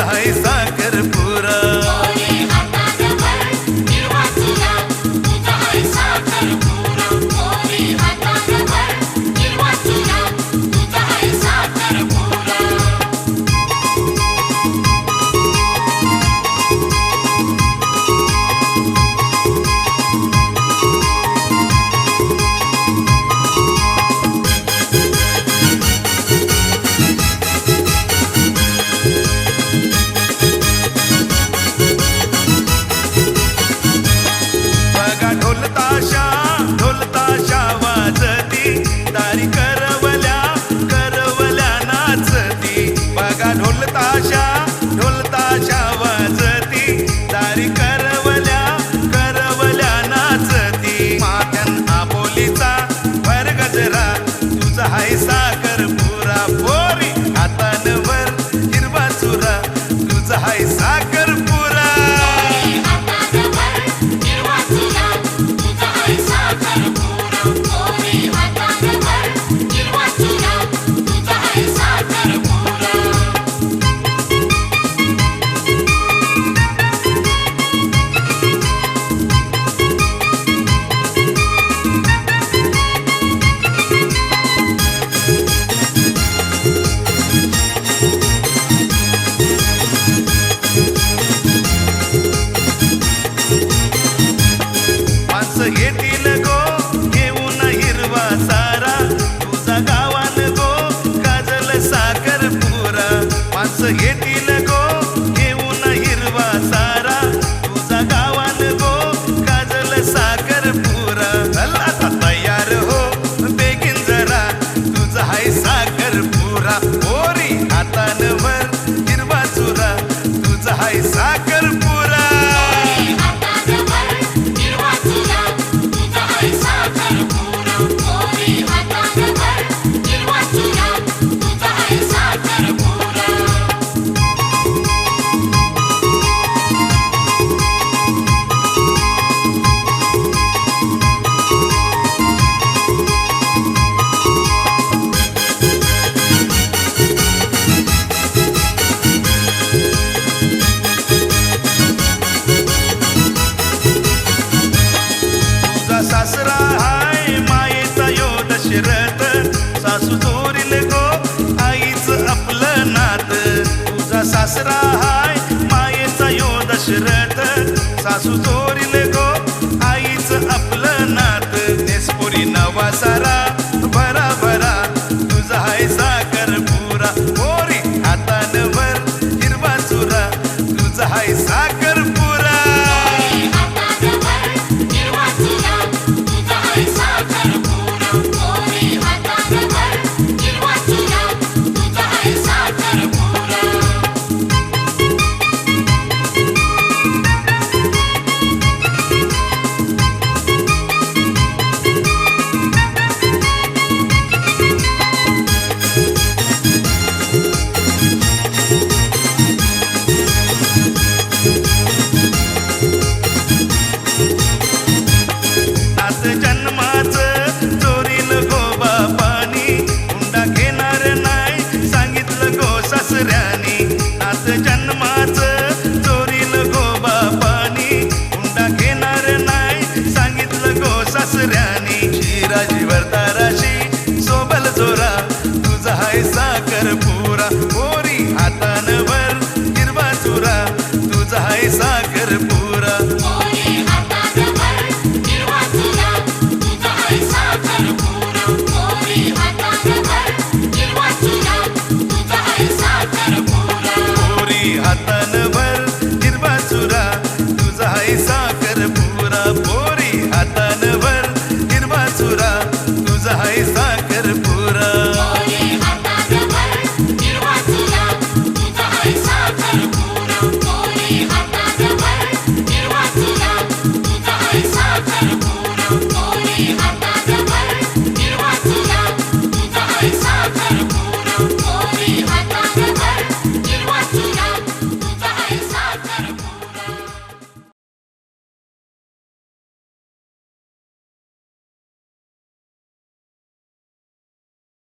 तुझा हाय साखर पुरा ढोलताशा वाजती दारी करवल्या नाचती माथ्यान आबोलीचा भर गजरा तुझा हाय साखर पुरा पोरी हातान भर हिरवा चुरा तुझा हाय साखर पुरा येतील गो घेऊन हिरवा सारा तुझा गावान गो गाजल साखर पुरा माणसं येतील गो घेऊन हिरवा सारा तुझा गावान गो गाजल साखर पुरा चल आता तयार हो बेगीन जरा तुझा हाय साखर पुरा पोरी हातान भर हिरवा चुरा तुझा हाय साखर पुरा सासरा हाय मायेचा यो दशरथ सासू चोरील गो आईच आपलं नात तुझा सासरा हाय मायेचा यो दशरथ सासू चोरी